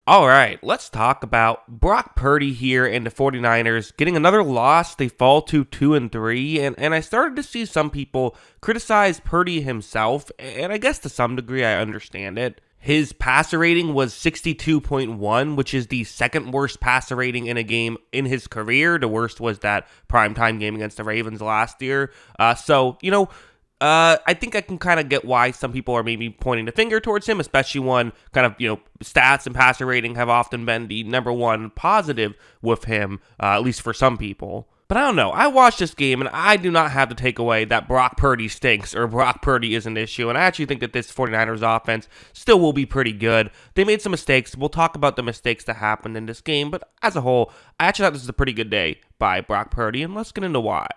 All right, let's talk about Brock Purdy here and the 49ers getting another loss. They fall to 2 and 3, and I started to see some people criticize Purdy himself, and I guess to some degree I understand it. His passer rating was 62.1, which is the second worst passer rating in a game in his career. The worst was that primetime game against the Ravens last year. I think I can kind of get why some people are maybe pointing the finger towards him, especially when stats and passer rating have often been the number one positive with him, at least for some people. But I don't know. I watched this game, and I do not have to take away that Brock Purdy stinks or Brock Purdy is an issue. And I actually think that this 49ers offense still will be pretty good. They made some mistakes. We'll talk about the mistakes that happened in this game. But as a whole, I actually thought this was a pretty good day by Brock Purdy, and let's get into why.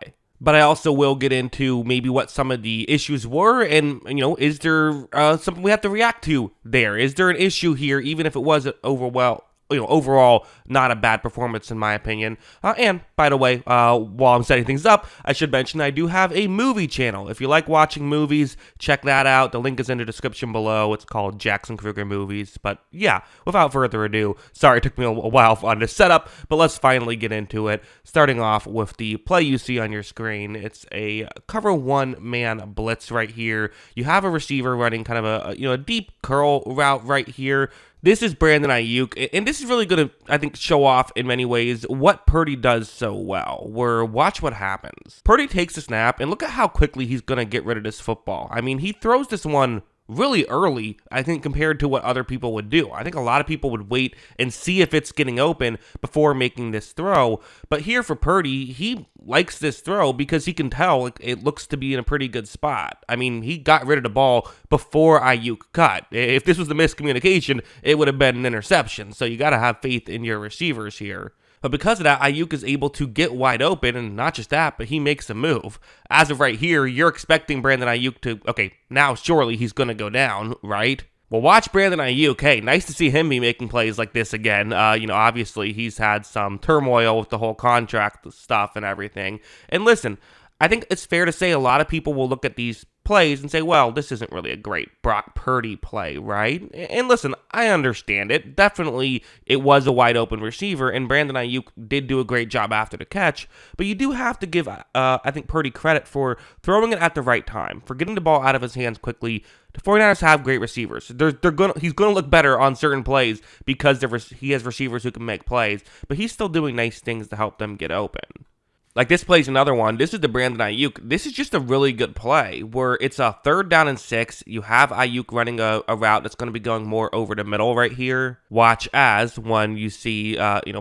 But I also will get into maybe what some of the issues were, and, is there something we have to react to there? Is there an issue here, even if it was overall not a bad performance in my opinion? And by the way, while I'm setting things up, I should mention I do have a movie channel. If you like watching movies, check that out. The link is in the description below. It's called Jackson Kruger Movies. But yeah, without further ado, sorry it took me a while on this setup, but let's finally get into it. Starting off with the play you see on your screen, it's a cover one man blitz right here. You have a receiver running kind of a deep curl route right here. This is Brandon Ayuk, and this is really going to, I think, show off in many ways what Purdy does so well, where watch what happens. Purdy takes a snap, and look at how quickly he's going to get rid of this football. I mean, he throws this one really early, I think, compared to what other people would do. I think a lot of people would wait and see if it's getting open before making this throw. But here for Purdy, he likes this throw because he can tell it looks to be in a pretty good spot. I mean, he got rid of the ball before Ayuk cut. If this was the miscommunication, it would have been an interception. So you got to have faith in your receivers here. But because of that, Ayuk is able to get wide open, and not just that, but he makes a move. As of right here, you're expecting Brandon Ayuk to, now surely he's going to go down, right? Well, watch Brandon Ayuk. Hey, nice to see him be making plays like this again. Obviously he's had some turmoil with the whole contract stuff and everything. And listen, I think it's fair to say a lot of people will look at these plays and say, well, this isn't really a great Brock Purdy play, right? And listen, I understand it. Definitely, it was a wide open receiver, and Brandon Ayuk did do a great job after the catch, but you do have to give, I think, Purdy credit for throwing it at the right time, for getting the ball out of his hands quickly. The 49ers have great receivers. He's going to look better on certain plays because he has receivers who can make plays, but he's still doing nice things to help them get open. Like this play's another one. This is the Brandon Ayuk. This is just a really good play where it's a 3rd down and 6. You have Ayuk running a route that's going to be going more over the middle right here. Watch as when you see,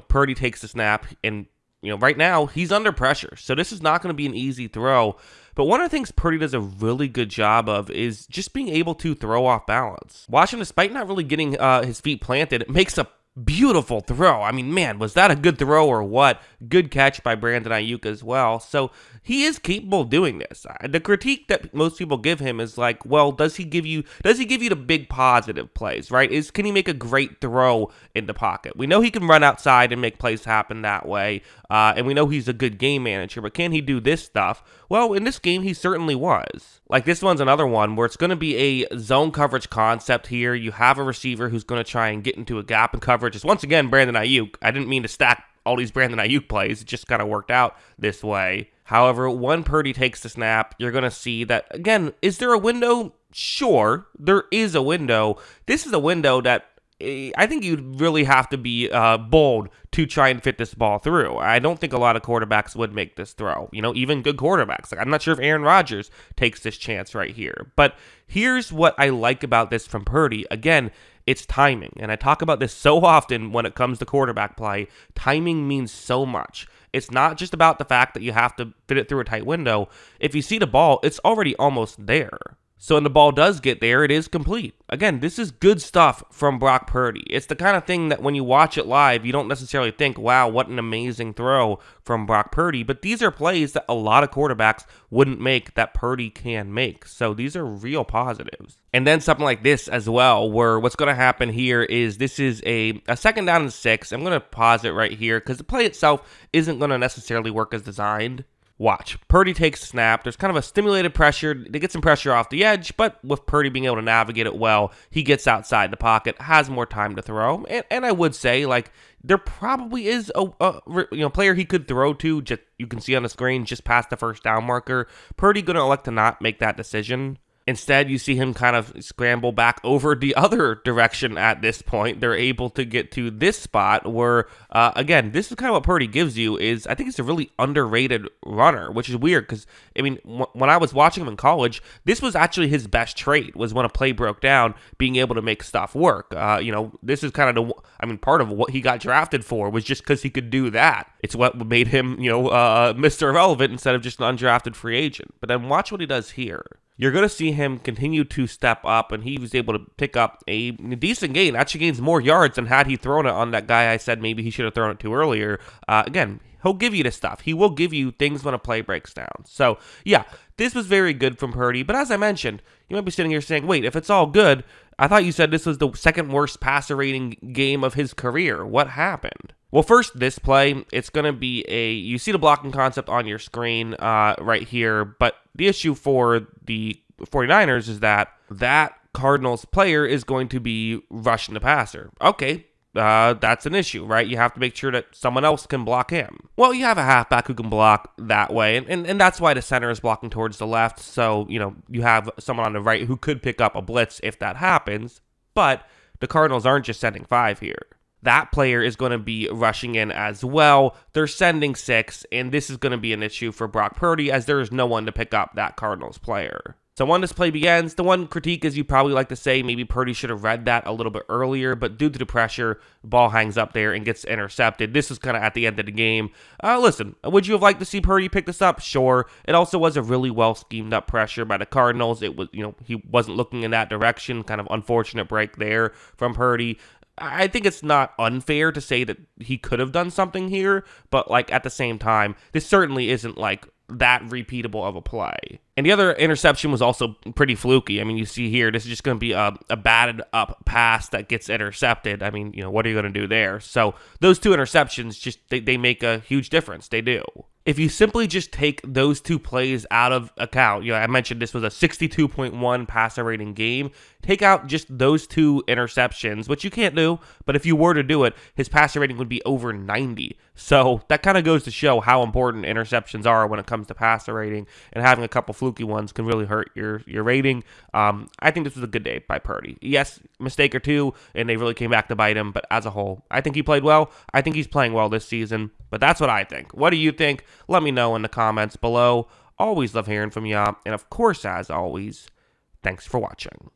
Purdy takes the snap and, right now he's under pressure. So this is not going to be an easy throw. But one of the things Purdy does a really good job of is just being able to throw off balance. Watch him, despite not really getting his feet planted, it makes a beautiful throw. I mean, man, was that a good throw or what? Good catch by Brandon Ayuk as well. So he is capable of doing this. The critique that most people give him is like, well, does he give you the big positive plays, right? Can he make a great throw in the pocket? We know he can run outside and make plays happen that way. And we know he's a good game manager, but can he do this stuff? Well, in this game, he certainly was. Like this one's another one where it's going to be a zone coverage concept here. You have a receiver who's going to try and get into a gap in coverage. It's once again Brandon Ayuk. I didn't mean to stack all these Brandon Ayuk plays. It just kind of worked out this way. However, when Purdy takes the snap, you're going to see that, again, is there a window? Sure, there is a window. This is a window that I think you'd really have to be bold to try and fit this ball through. I don't think a lot of quarterbacks would make this throw. Even good quarterbacks. Like I'm not sure if Aaron Rodgers takes this chance right here. But here's what I like about this from Purdy. Again, it's timing. And I talk about this so often when it comes to quarterback play. Timing means so much. It's not just about the fact that you have to fit it through a tight window. If you see the ball, it's already almost there. So when the ball does get there, it is complete. Again, this is good stuff from Brock Purdy. It's the kind of thing that when you watch it live, you don't necessarily think, wow, what an amazing throw from Brock Purdy. But these are plays that a lot of quarterbacks wouldn't make that Purdy can make. So these are real positives. And then something like this as well, where what's going to happen here is this is a 2nd down and 6. I'm going to pause it right here because the play itself isn't going to necessarily work as designed. Watch. Purdy takes a snap. There's kind of a stimulated pressure. They get some pressure off the edge, but with Purdy being able to navigate it well, he gets outside the pocket, has more time to throw. And I would say, like, there probably is a player he could throw to, just you can see on the screen, just past the first down marker. Purdy going to elect to not make that decision. Instead, you see him kind of scramble back over the other direction at this point. They're able to get to this spot where, again, this is kind of what Purdy gives you is, I think he's a really underrated runner, which is weird because, I mean, when I was watching him in college, this was actually his best trait, was when a play broke down, being able to make stuff work. This is kind of part of what he got drafted for was just because he could do that. It's what made him, Mr. Irrelevant instead of just an undrafted free agent. But then watch what he does here. You're going to see him continue to step up, and he was able to pick up a decent gain. Actually gains more yards than had he thrown it on that guy I said maybe he should have thrown it to earlier. Again, he'll give you this stuff. He will give you things when a play breaks down. So, yeah, this was very good from Purdy. But as I mentioned, you might be sitting here saying, wait, if it's all good, I thought you said this was the second worst passer rating game of his career. What happened? Well, first, this play, it's going to be you see the blocking concept on your screen right here, but the issue for the 49ers is that Cardinals player is going to be rushing the passer. Okay, that's an issue, right? You have to make sure that someone else can block him. Well, you have a halfback who can block that way, and that's why the center is blocking towards the left, so, you have someone on the right who could pick up a blitz if that happens, but the Cardinals aren't just sending 5 here. That player is going to be rushing in as well. They're sending 6, and this is going to be an issue for Brock Purdy as there is no one to pick up that Cardinals player. So when this play begins, the one critique is you probably like to say maybe Purdy should have read that a little bit earlier, but due to the pressure, the ball hangs up there and gets intercepted. This is kind of at the end of the game. Listen, would you have liked to see Purdy pick this up? Sure. It also was a really well schemed up pressure by the Cardinals. It was, he wasn't looking in that direction. Kind of unfortunate break there from Purdy. I think it's not unfair to say that he could have done something here, but at the same time, this certainly isn't that repeatable of a play. And the other interception was also pretty fluky. I mean, you see here, this is just going to be a batted up pass that gets intercepted. I mean, what are you going to do there? So those two interceptions, just they make a huge difference. They do. If you simply just take those two plays out of account, I mentioned this was a 62.1 passer rating game. Take out just those two interceptions, which you can't do, but if you were to do it, his passer rating would be over 90. So that kind of goes to show how important interceptions are when it comes to passer rating, and having a couple fluky ones can really hurt your rating. I think this was a good day by Purdy. Yes, mistake or two, and they really came back to bite him, but as a whole, I think he played well. I think he's playing well this season, but that's what I think. What do you think? Let me know in the comments below. Always love hearing from ya, and of course, as always, thanks for watching.